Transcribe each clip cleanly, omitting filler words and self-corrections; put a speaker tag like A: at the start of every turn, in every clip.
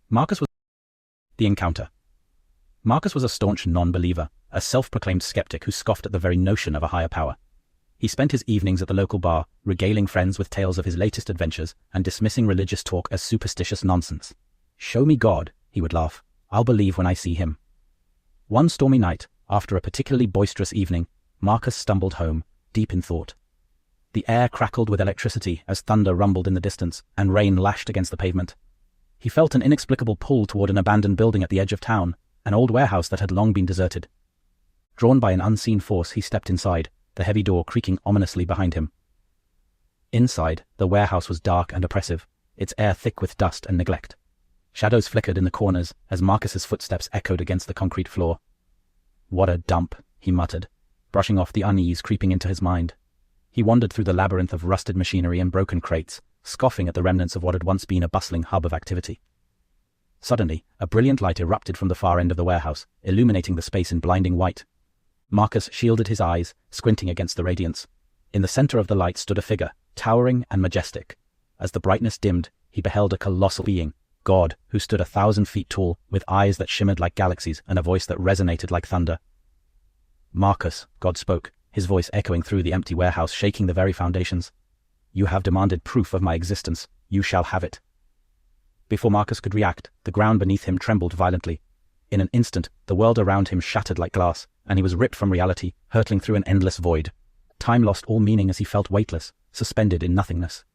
A: Marcus was the encounter. Marcus was a staunch non-believer, a self-proclaimed skeptic who scoffed at the very notion of a higher power. He spent his evenings at the local bar, regaling friends with tales of his latest adventures and dismissing religious talk as superstitious nonsense. "Show me God," he would laugh. "I'll believe when I see him." One stormy night, after a particularly boisterous evening, Marcus stumbled home, deep in thought. The air crackled with electricity as thunder rumbled in the distance and rain lashed against the pavement. He felt an inexplicable pull toward an abandoned building at the edge of town, an old warehouse that had long been deserted. Drawn by an unseen force, he stepped inside, the heavy door creaking ominously behind him. Inside, the warehouse was dark and oppressive, its air thick with dust and neglect. Shadows flickered in the corners as Marcus's footsteps echoed against the concrete floor. "What a dump," he muttered, brushing off the unease creeping into his mind. He wandered through the labyrinth of rusted machinery and broken crates, scoffing at the remnants of what had once been a bustling hub of activity. Suddenly, a brilliant light erupted from the far end of the warehouse, illuminating the space in blinding white. Marcus shielded his eyes, squinting against the radiance. In the center of the light stood a figure, towering and majestic. As the brightness dimmed, he beheld a colossal being, God, who stood 1,000 feet tall, with eyes that shimmered like galaxies and a voice that resonated like thunder. "Marcus," God spoke, his voice echoing through the empty warehouse, shaking the very foundations. "You have demanded proof of my existence. You shall have it." Before Marcus could react, the ground beneath him trembled violently. In an instant, the world around him shattered like glass, and he was ripped from reality, hurtling through an endless void. Time lost all meaning as he felt weightless, suspended in nothingness.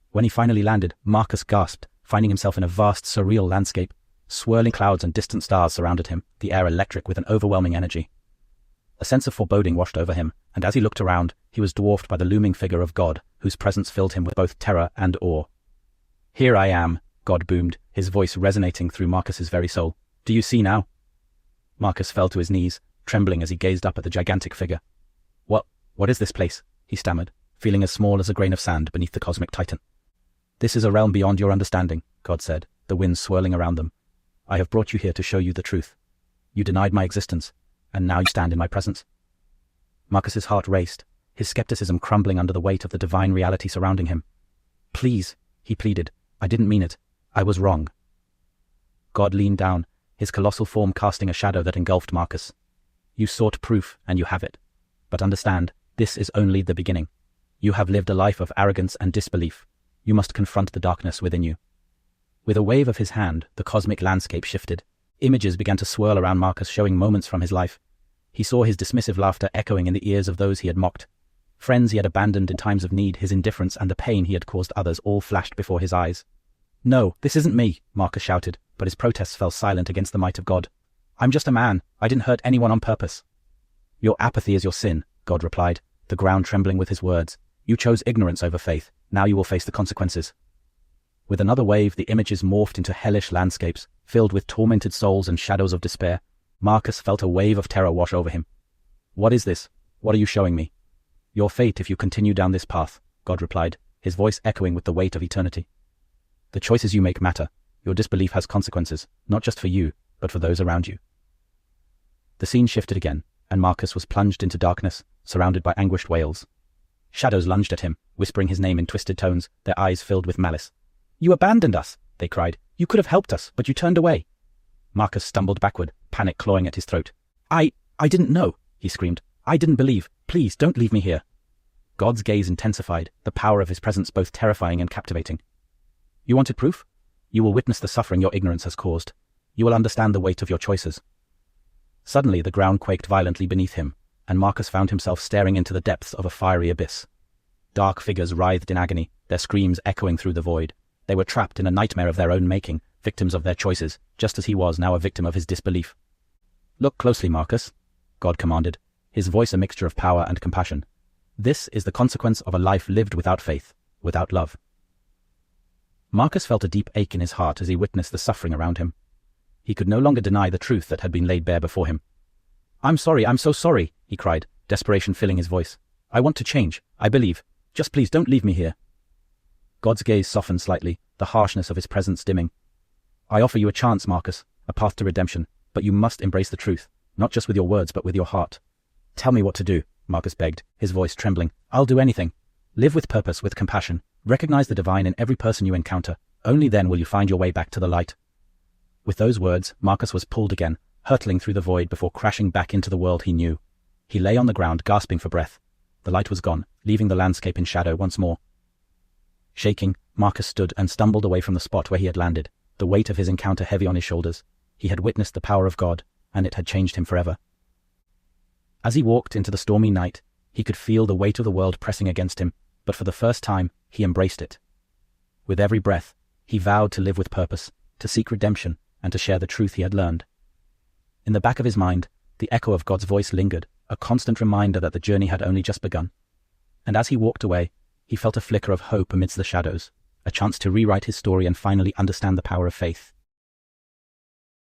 A: When he finally landed, Marcus gasped, finding himself in a vast, surreal landscape. Swirling clouds and distant stars surrounded him, the air electric with an overwhelming energy. A sense of foreboding washed over him, and as he looked around, he was dwarfed by the looming figure of God, whose presence filled him with both terror and awe. "Here I am," God boomed, his voice resonating through Marcus's very soul. "Do you see now?" Marcus fell to his knees, trembling as he gazed up at the gigantic figure. What is this place?" he stammered, feeling as small as a grain of sand beneath the cosmic titan. "This is a realm beyond your understanding," God said, the wind swirling around them. "I have brought you here to show you the truth. You denied my existence, and now you stand in my presence." Marcus's heart raced, his skepticism crumbling under the weight of the divine reality surrounding him. "Please," he pleaded, "I didn't mean it. I was wrong." God leaned down, his colossal form casting a shadow that engulfed Marcus. "You sought proof, and you have it. But understand, this is only the beginning. You have lived a life of arrogance and disbelief. You must confront the darkness within you." With a wave of his hand, the cosmic landscape shifted. Images began to swirl around Marcus, showing moments from his life. He saw his dismissive laughter echoing in the ears of those he had mocked. Friends he had abandoned in times of need, his indifference and the pain he had caused others all flashed before his eyes. "No, this isn't me," Marcus shouted, but his protests fell silent against the might of God. "I'm just a man. I didn't hurt anyone on purpose." "Your apathy is your sin," God replied, the ground trembling with his words. "You chose ignorance over faith. Now you will face the consequences." With another wave, the images morphed into hellish landscapes, filled with tormented souls and shadows of despair. Marcus felt a wave of terror wash over him. "What is this? What are you showing me?" "Your fate if you continue down this path," God replied, his voice echoing with the weight of eternity. "The choices you make matter. Your disbelief has consequences, not just for you, but for those around you." The scene shifted again, and Marcus was plunged into darkness, surrounded by anguished wails. Shadows lunged at him, whispering his name in twisted tones, their eyes filled with malice. "You abandoned us," they cried. "You could have helped us, but you turned away." Marcus stumbled backward, panic clawing at his throat. I didn't know," he screamed. "I didn't believe. Please, don't leave me here." God's gaze intensified, the power of his presence both terrifying and captivating. "You wanted proof? You will witness the suffering your ignorance has caused. You will understand the weight of your choices." Suddenly the ground quaked violently beneath him, and Marcus found himself staring into the depths of a fiery abyss. Dark figures writhed in agony, their screams echoing through the void. They were trapped in a nightmare of their own making, victims of their choices, just as he was now a victim of his disbelief. "Look closely, Marcus," God commanded, his voice a mixture of power and compassion. "This is the consequence of a life lived without faith, without love." Marcus felt a deep ache in his heart as he witnessed the suffering around him. He could no longer deny the truth that had been laid bare before him. I'm so sorry," he cried, desperation filling his voice. "I want to change. I believe. Just please don't leave me here." God's gaze softened slightly, the harshness of his presence dimming. "I offer you a chance, Marcus, a path to redemption, but you must embrace the truth, not just with your words but with your heart." "Tell me what to do," Marcus begged, his voice trembling. "I'll do anything. Live with purpose, with compassion. Recognize the divine in every person you encounter. Only then will you find your way back to the light. With those words, Marcus was pulled again, hurtling through the void before crashing back into the world he knew. He lay on the ground, gasping for breath. The light was gone, leaving the landscape in shadow once more. Shaking, Marcus stood and stumbled away from the spot where he had landed, the weight of his encounter heavy on his shoulders. He had witnessed the power of God, and it had changed him forever. As he walked into the stormy night, he could feel the weight of the world pressing against him, but for the first time, he embraced it. With every breath, he vowed to live with purpose, to seek redemption, and to share the truth he had learned. In the back of his mind, the echo of God's voice lingered, a constant reminder that the journey had only just begun. And as he walked away, he felt a flicker of hope amidst the shadows, a chance to rewrite his story and finally understand the power of faith.